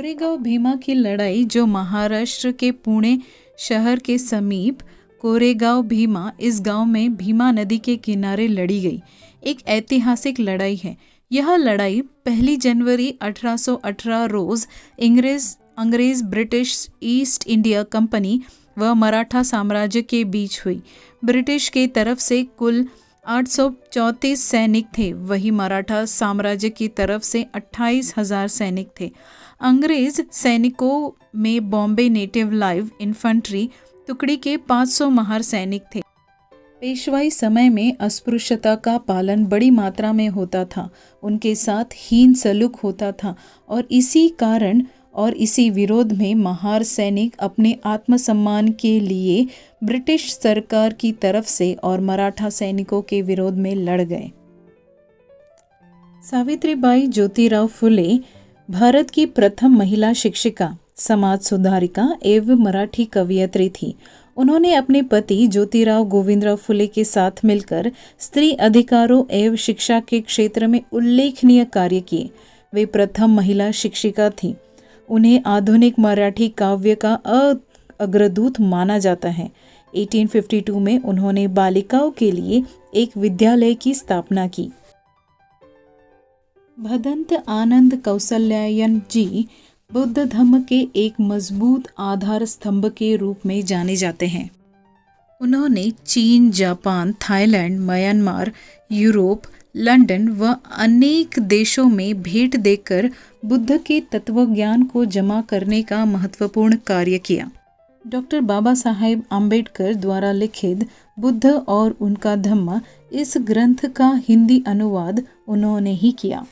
कोरेगांव भीमा की लड़ाई जो महाराष्ट्र के पुणे शहर के समीप कोरेगांव भीमा, इस गांव में भीमा नदी के किनारे लड़ी गई एक ऐतिहासिक लड़ाई है। यह लड़ाई 1 जनवरी 1818 रोज अंग्रेज ब्रिटिश ईस्ट इंडिया कंपनी व मराठा साम्राज्य के बीच हुई। ब्रिटिश के तरफ से कुल 834 सैनिक थे, वही मराठा साम्राज्य की तरफ से 28,000 सैनिक थे। अंग्रेज सैनिकों में बॉम्बे नेटिव लाइव इन्फेंट्री टुकड़ी के 500 महार सैनिक थे। पेशवाई समय में अस्पृश्यता का पालन बड़ी मात्रा में होता था, उनके साथ हीन सलूक होता था और इसी कारण और इसी विरोध में महार सैनिक अपने आत्मसम्मान के लिए ब्रिटिश सरकार की तरफ से और मराठा सैनिकों के विरोध में लड़ गए। सावित्रीबाई ज्योतिराव फुले भारत की प्रथम महिला शिक्षिका, समाज सुधारिका एवं मराठी कवयित्री थी। उन्होंने अपने पति ज्योतिराव गोविंदराव फुले के साथ मिलकर स्त्री अधिकारों एवं शिक्षा के क्षेत्र में उल्लेखनीय कार्य किए। वे प्रथम महिला शिक्षिका थीं। उन्हें आधुनिक मराठी काव्य का अग्रदूत माना जाता है। 1852 में उन्होंने बालिकाओं के लिए एक विद्यालय की स्थापना की। भदंत आनंद कौशल्यायन जी बौद्ध धर्म के एक मजबूत आधार स्तंभ के रूप में जाने जाते हैं। उन्होंने चीन, Japan, Thailand, Myanmar, Europe, London व अनेक देशों में भेंट देकर बुद्ध के तत्वज्ञान को जमा करने का महत्वपूर्ण कार्य किया। डॉक्टर बाबा साहेब आम्बेडकर द्वारा लिखित बुद्ध और उनका धम्म, इस ग्रंथ का हिंदी अनुवाद उन्होंने ही किया।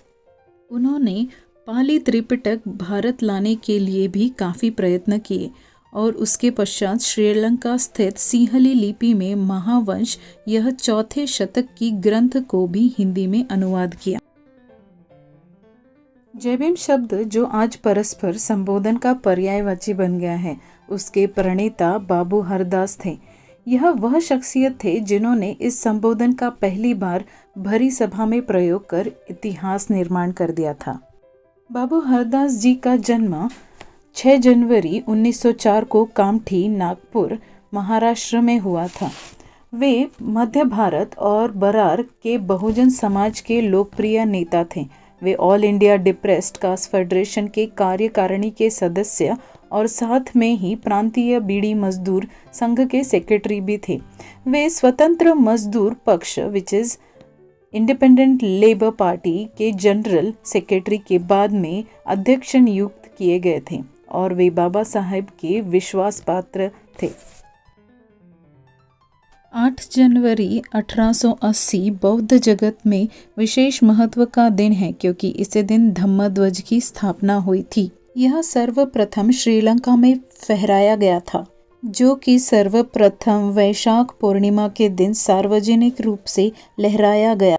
उन्होंने पाली त्रिपिटक भारत लाने के लिए भी काफ़ी प्रयत्न किए और उसके पश्चात श्रीलंका स्थित सिंहली लिपि में महावंश, यह 4थे शतक की ग्रंथ को भी हिंदी में अनुवाद किया। जय भीम शब्द जो आज परस्पर संबोधन का पर्यायवाची बन गया है, उसके प्रणेता बाबू हरदास थे। यह वह शख्सियत थे जिन्होंने इस संबोधन का पहली बार भरी सभा में प्रयोग कर इतिहास निर्माण कर दिया था। बाबू हरदास जी का जन्म 6 जनवरी 1904 को कामठी, नागपुर, महाराष्ट्र में हुआ था। वे मध्य भारत और बरार के बहुजन समाज के लोकप्रिय नेता थे। वे All India Depressed Caste Federation के कार्यकारिणी के सदस्य और साथ में ही प्रांतीय बीड़ी मजदूर संघ के सेक्रेटरी भी थे। वे स्वतंत्र मजदूर पक्ष which is independent labour party के जनरल सेक्रेटरी के बाद में अध्यक्ष नियुक्त किए गए थे और वे बाबा साहेब के विश्वास पात्र थे। 8 जनवरी 1880 बौद्ध जगत में विशेष महत्व का दिन है क्योंकि इसी दिन धम्मध्वज की स्थापना हुई थी। यह सर्वप्रथम श्रीलंका में फहराया गया था, जो कि सर्वप्रथम वैशाख पूर्णिमा के दिन सार्वजनिक रूप से लहराया गया।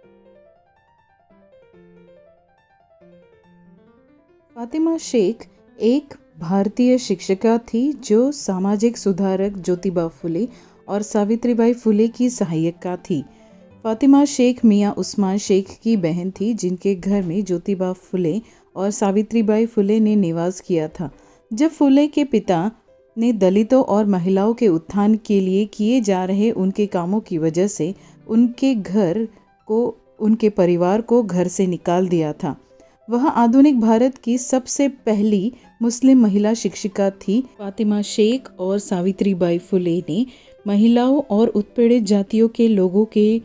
फातिमा शेख एक भारतीय शिक्षिका थी जो सामाजिक सुधारक ज्योतिबा फुले और सावित्रीबाई फुले की सहायिका थी। फातिमा शेख मियाँ उस्मान शेख की बहन थी जिनके घर में ज्योतिबा फुले और सावित्रीबाई फुले ने निवास किया था। जब फुले के पिता ने दलितों और महिलाओं के उत्थान के लिए किए जा रहे उनके कामों की वजह से उनके परिवार को घर से निकाल दिया था। वह आधुनिक भारत की सबसे पहली मुस्लिम महिला शिक्षिका थी। फातिमा शेख और सावित्रीबाई फुले ने महिलाओं और उत्पीड़ित जातियों के लोगों के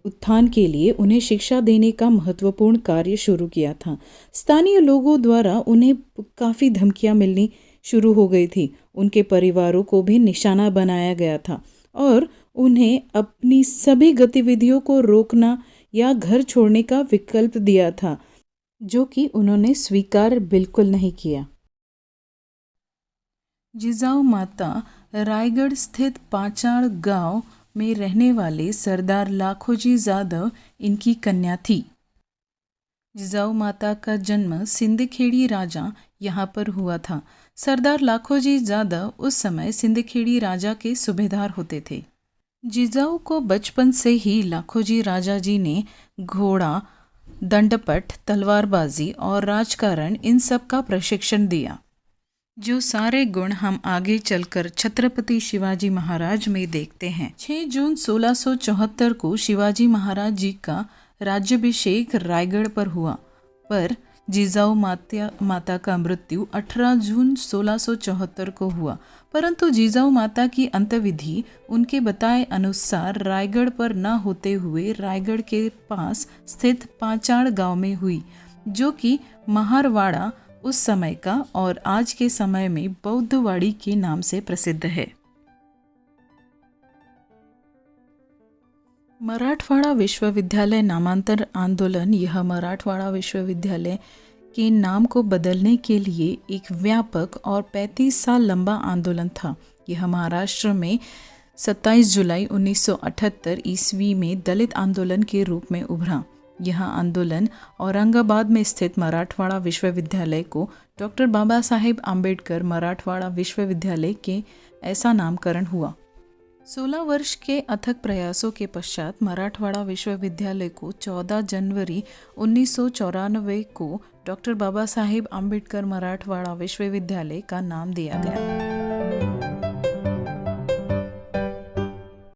उत्थान के लिए उन्हें शिक्षा देने का महत्वपूर्ण कार्य शुरू किया था। स्थानीय लोगों द्वारा उन्हें काफ़ी धमकियां मिलनी शुरू हो गई थी। उनके परिवारों को भी निशाना बनाया गया था और उन्हें अपनी सभी गतिविधियों को रोकना या घर छोड़ने का विकल्प दिया था, जो कि उन्होंने स्वीकार बिल्कुल नहीं किया। जिजाऊ माता रायगढ़ स्थित पाचाड़ गांव में रहने वाले सरदार लाखोजी जाधव इनकी कन्या थी। जिजाऊ माता का जन्म सिंदखेड़ी राजा यहाँ पर हुआ था। सरदार लाखोजी जाधव उस समय सिंदखेड़ी राजा के सूबेदार होते थे। जिजाऊ को बचपन से ही लाखोजी राजा जी ने घोड़ा दंडपट, तलवारबाजी और राजकारण इन सब का प्रशिक्षण दिया। जो सारे गुण हम आगे चलकर छत्रपति शिवाजी महाराज में देखते हैं। 6 जून 1674 को शिवाजी महाराज जी का राज्याभिषेक रायगढ़ पर हुआ, पर जिजाऊ माता का मृत्यु 18 जून 1674 को हुआ। परंतु जिजाऊ माता की अंत्यविधि उनके बताए अनुसार रायगढ़ पर न होते हुए रायगढ़ के पास स्थित पाचाड़ गांव में हुई, जो कि महारवाड़ा उस समय का और आज के समय में बौद्धवाड़ी के नाम से प्रसिद्ध है। मराठवाड़ा विश्वविद्यालय नामांतर आंदोलन। यह मराठवाड़ा विश्वविद्यालय के नाम को बदलने के लिए एक व्यापक और 35 साल लंबा आंदोलन था। यह महाराष्ट्र में 27 जुलाई 1978 ईस्वी में दलित आंदोलन के रूप में उभरा। यह आंदोलन औरंगाबाद में स्थित मराठवाड़ा विश्वविद्यालय को डॉक्टर बाबा साहेब आम्बेडकर मराठवाड़ा विश्वविद्यालय के ऐसा नामकरण हुआ। 16 वर्ष के अथक प्रयासों के पश्चात मराठवाड़ा विश्वविद्यालय को 14 जनवरी 1994 को डॉक्टर बाबा साहेब आम्बेडकर मराठवाड़ा विश्वविद्यालय का नाम दिया गया।